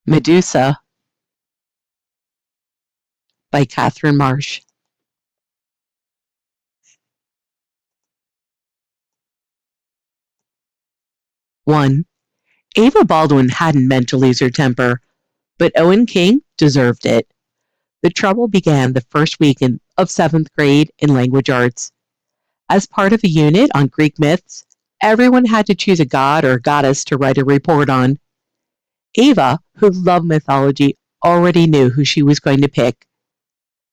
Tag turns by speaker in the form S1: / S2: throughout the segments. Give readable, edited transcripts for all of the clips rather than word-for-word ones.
S1: Medusa by Catherine Marsh. 1. Ava Baldwin hadn't meant to lose her temper, but Owen King deserved it. The trouble began the first week of 7th grade in language arts. As part of a unit on Greek myths, everyone had to choose a god or goddess to write a report on. Ava, who loved mythology, already knew who she was going to pick.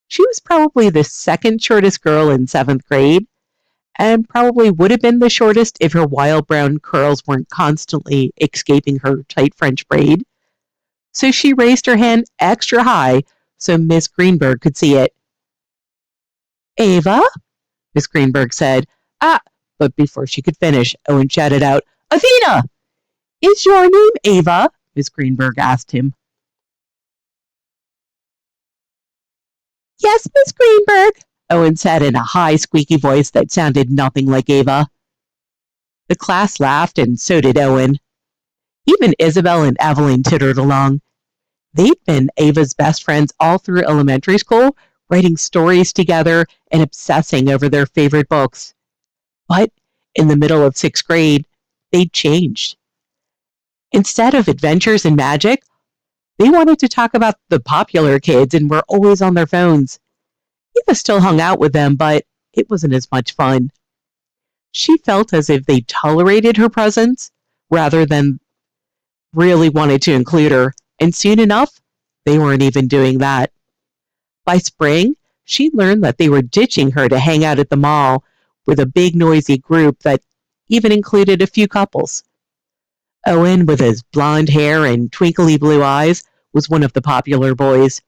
S1: She was probably the second shortest girl in 7th grade, and probably would have been the shortest if her wild brown curls weren't constantly escaping her tight French braid. So she raised her hand extra high so Miss Greenberg could see it. Ava? Miss Greenberg said. Ah, but before she could finish, Owen shouted out, Athena! Is your name Ava? Miss Greenberg asked him. Yes, Miss Greenberg, Owen said in a high, squeaky voice that sounded nothing like Ava. The class laughed, and so did Owen. Even Isabel and Evelyn tittered along. They'd been Ava's best friends all through elementary school, writing stories together and obsessing over their favorite books. But in the middle of 6th grade, they'd changed. Instead of adventures and magic, they wanted to talk about the popular kids and were always on their phones. Eva still hung out with them, but it wasn't as much fun. She felt as if they tolerated her presence rather than really wanted to include her, and soon enough, they weren't even doing that. By spring, she learned that they were ditching her to hang out at the mall with a big noisy group that even included a few couples. Owen, with his blonde hair and twinkly blue eyes, was one of the popular boys.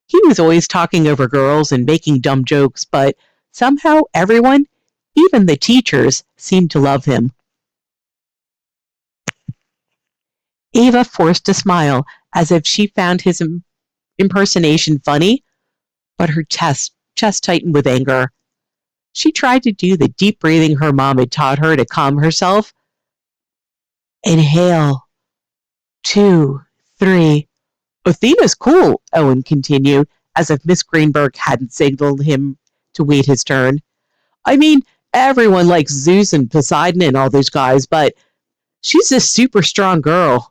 S1: He was always talking over girls and making dumb jokes, but somehow everyone, even the teachers, seemed to love him. Ava forced a smile as if she found his impersonation funny, but her chest tightened with anger. She tried to do the deep breathing her mom had taught her to calm herself. Inhale. 2, 3. Athena's cool, Owen continued, as if Miss Greenberg hadn't signaled him to wait his turn. I mean, everyone likes Zeus and Poseidon and all those guys, but she's a super strong girl.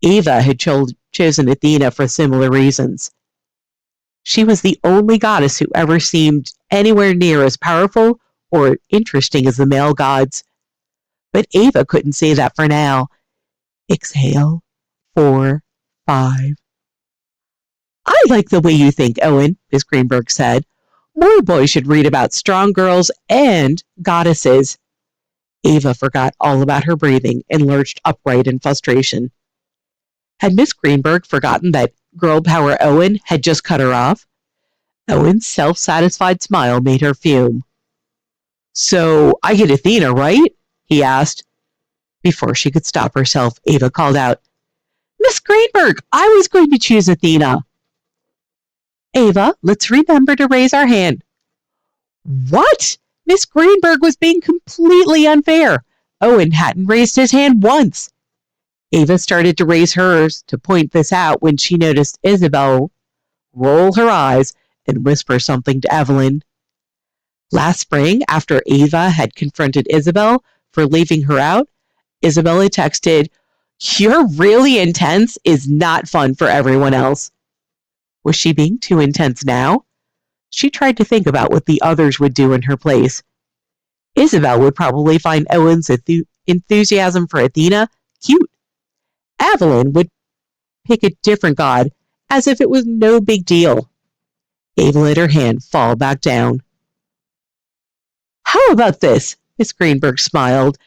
S1: Ava had chosen Athena for similar reasons. She was the only goddess who ever seemed anywhere near as powerful or interesting as the male gods. But Ava couldn't say that for now. Exhale. 4, 5. I like the way you think, Owen, Miss Greenberg said. More boys should read about strong girls and goddesses. Ava forgot all about her breathing and lurched upright in frustration. Had Miss Greenberg forgotten that girl power Owen had just cut her off? Owen's self-satisfied smile made her fume. So I get Athena, right? He asked. Before she could stop herself, Ava called out, Miss Greenberg, I was going to choose Athena. Ava, let's remember to raise our hand. What? Miss Greenberg was being completely unfair. Owen hadn't raised his hand once. Ava started to raise hers to point this out when she noticed Isabel roll her eyes and whisper something to Evelyn. Last spring, after Ava had confronted Isabel for leaving her out, Isabella texted, You're really intense is not fun for everyone else. Was she being too intense now? She tried to think about what the others would do in her place. Isabel would probably find Owen's enthusiasm for Athena cute. Evelyn would pick a different god, as if it was no big deal. Ava let her hand fall back down. How about this? Miss Greenberg smiled,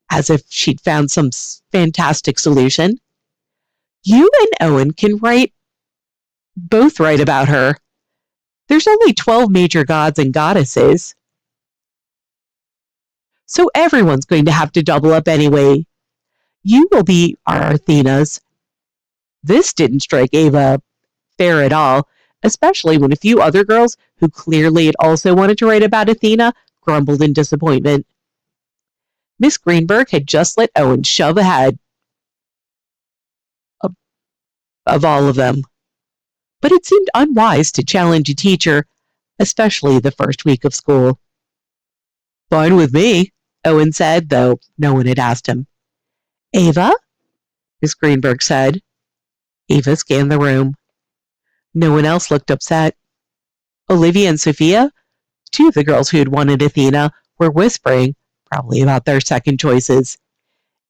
S1: as if she'd found some fantastic solution. You and Owen can both write about her. There's only 12 major gods and goddesses. So everyone's going to have to double up anyway. You will be our Athenas. This didn't strike Ava fair at all, especially when a few other girls who clearly had also wanted to write about Athena grumbled in disappointment. Miss Greenberg had just let Owen shove ahead of all of them. But it seemed unwise to challenge a teacher, especially the first week of school. Fine with me, Owen said, though no one had asked him. Ava? Miss Greenberg said. Ava scanned the room. No one else looked upset. Olivia and Sophia, two of the girls who had wanted Athena, were whispering, probably about their second choices.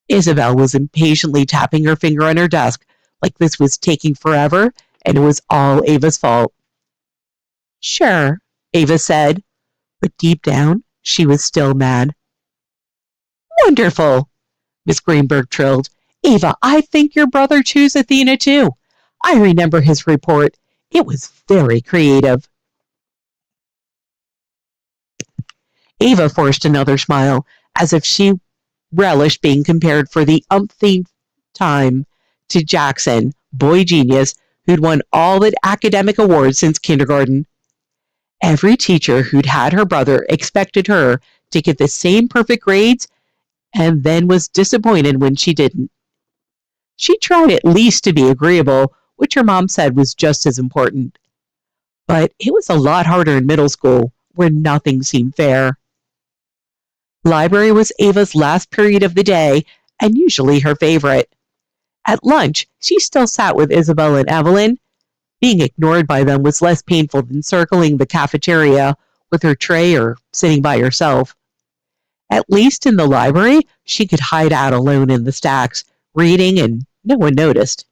S1: Isabel was impatiently tapping her finger on her desk like this was taking forever and it was all Ava's fault. Sure, Ava said, but deep down, she was still mad. Wonderful, Miss Greenberg trilled. Ava, I think your brother chose Athena too. I remember his report. It was very creative. Ava forced another smile, as if she relished being compared for the umpteenth time to Jackson, boy genius, who'd won all the academic awards since kindergarten. Every teacher who'd had her brother expected her to get the same perfect grades and then was disappointed when she didn't. She tried at least to be agreeable, which her mom said was just as important. But it was a lot harder in middle school, where nothing seemed fair. Library was Ava's last period of the day, and usually her favorite. At lunch, she still sat with Isabel and Evelyn. Being ignored by them was less painful than circling the cafeteria with her tray or sitting by herself. At least in the library, she could hide out alone in the stacks, reading, and no one noticed.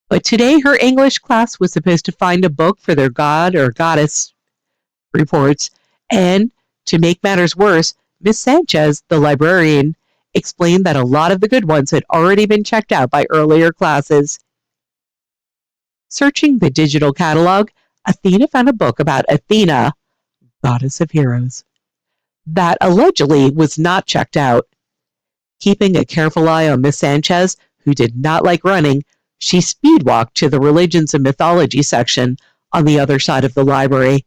S1: But today her English class was supposed to find a book for their god or goddess reports, and to make matters worse, Miss Sanchez, the librarian, explained that a lot of the good ones had already been checked out by earlier classes. Searching the digital catalog, Athena found a book about Athena, goddess of heroes, that allegedly was not checked out. Keeping a careful eye on Miss Sanchez, who did not like running, she speed-walked to the religions and mythology section on the other side of the library.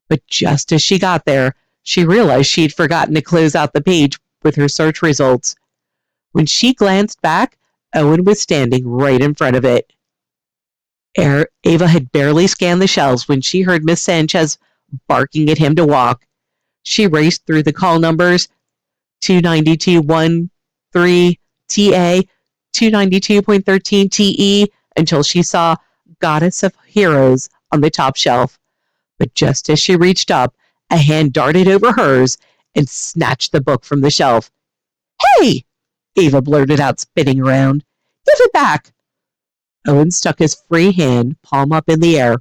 S1: But just as she got there, she realized she'd forgotten to close out the page with her search results. When she glanced back, Owen was standing right in front of it. Ava had barely scanned the shelves when she heard Miss Sanchez barking at him to walk. She raced through the call numbers, 292.13 TA, 292.13 TE, until she saw Goddess of Heroes on the top shelf. But just as she reached up, a hand darted over hers and snatched the book from the shelf. Hey! Ava blurted out, spinning around. Give it back! Owen stuck his free hand, palm up in the air.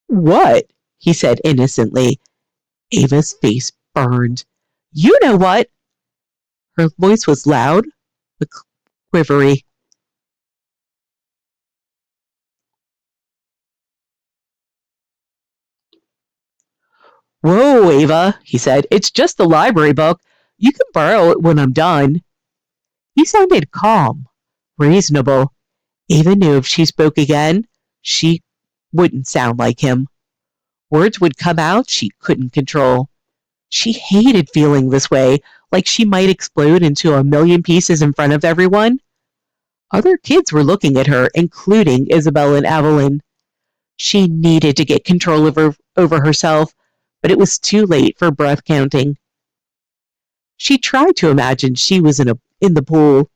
S1: What? He said innocently. Ava's face burned. You know what? Her voice was loud, but quivery. Whoa, Ava, he said. It's just the library book. You can borrow it when I'm done. He sounded calm, reasonable. Ava knew if she spoke again, she wouldn't sound like him. Words would come out she couldn't control. She hated feeling this way, like she might explode into a million pieces in front of everyone. Other kids were looking at her, including Isabel and Evelyn. She needed to get control over herself, but it was too late for breath counting. She tried to imagine she was in the pool.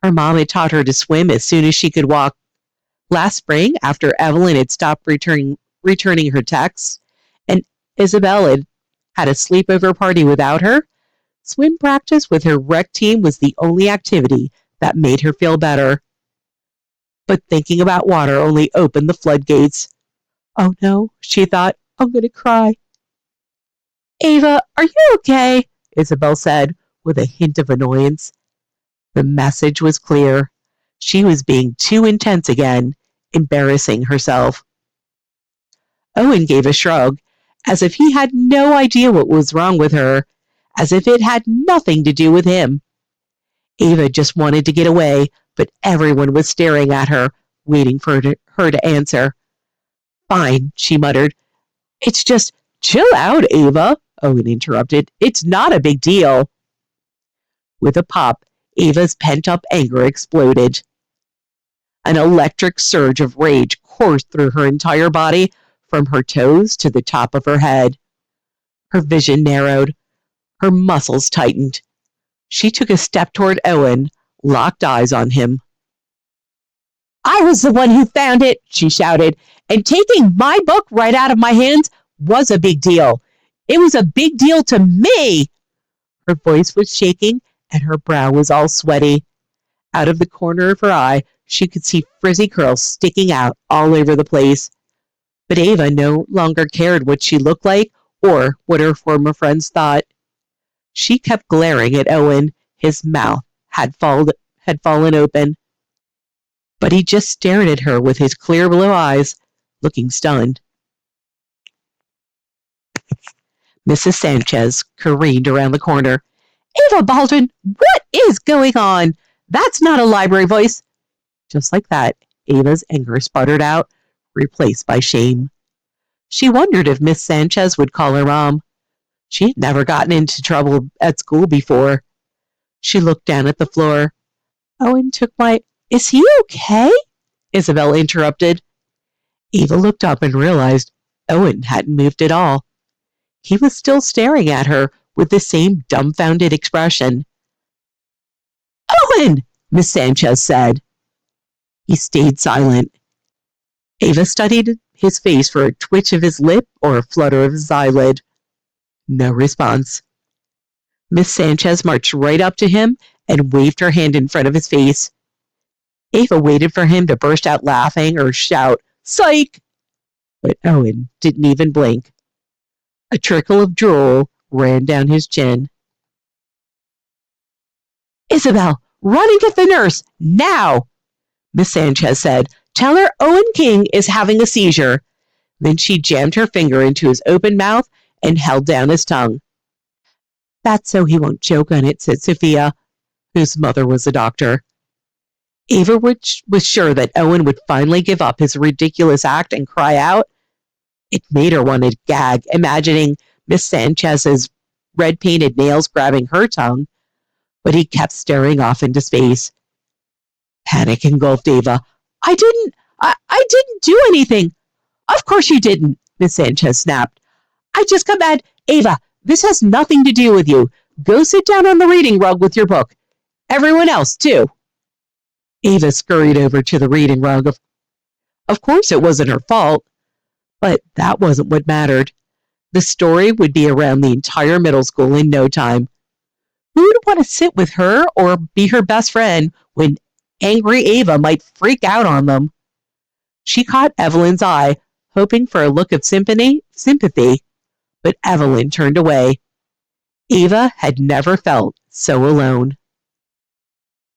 S1: Her mom had taught her to swim as soon as she could walk. Last spring, after Evelyn had stopped returning her texts, and Isabel had a sleepover party without her, swim practice with her rec team was the only activity that made her feel better. But thinking about water only opened the floodgates. Oh no, she thought, I'm going to cry. Ava, are you okay? Isabel said, with a hint of annoyance. The message was clear. She was being too intense again, embarrassing herself. Owen gave a shrug, as if he had no idea what was wrong with her, as if it had nothing to do with him. Ava just wanted to get away, but everyone was staring at her, waiting for her to answer. Fine, she muttered. It's just, chill out, Ava, Owen interrupted. It's not a big deal. With a pop, Ava's pent-up anger exploded. An electric surge of rage coursed through her entire body from her toes to the top of her head. Her vision narrowed. Her muscles tightened. She took a step toward Owen, locked eyes on him. "I was the one who found it," she shouted, "and taking my book right out of my hands was a big deal. It was a big deal to me." Her voice was shaking and her brow was all sweaty. Out of the corner of her eye, she could see frizzy curls sticking out all over the place. But Ava no longer cared what she looked like or what her former friends thought. She kept glaring at Owen. His mouth had fallen open, but he just stared at her with his clear blue eyes, looking stunned. Mrs. Sanchez careened around the corner. "Ava Baldwin, what is going on? That's not a library voice." Just like that, Ava's anger sputtered out, replaced by shame. She wondered if Miss Sanchez would call her mom. She had never gotten into trouble at school before. She looked down at the floor. "Owen took my—" "Is he okay?" Isabel interrupted. Ava looked up and realized Owen hadn't moved at all. He was still staring at her with the same dumbfounded expression. "Owen!" Miss Sanchez said. He stayed silent. Ava studied his face for a twitch of his lip or a flutter of his eyelid. No response. Miss Sanchez marched right up to him and waved her hand in front of his face. Ava waited for him to burst out laughing or shout, "Psych!" But Owen didn't even blink. A trickle of drool ran down his chin. "Isabel, run and get the nurse, now!" Miss Sanchez said. "Tell her Owen King is having a seizure." Then she jammed her finger into his open mouth and held down his tongue. "That's so he won't choke on it," said Sophia, whose mother was a doctor. Ava was sure that Owen would finally give up his ridiculous act and cry out. It made her want to gag, imagining Miss Sanchez's red-painted nails grabbing her tongue, but he kept staring off into space. Panic engulfed Ava. I didn't do anything." "Of course you didn't," Miss Sanchez snapped. "I just come back. Ava, this has nothing to do with you. Go sit down on the reading rug with your book. Everyone else, too." Ava scurried over to the reading rug. Of course it wasn't her fault, but that wasn't what mattered. The story would be around the entire middle school in no time. Who would want to sit with her or be her best friend when angry Ava might freak out on them? She caught Evelyn's eye, hoping for a look of sympathy, but Evelyn turned away. Ava had never felt so alone.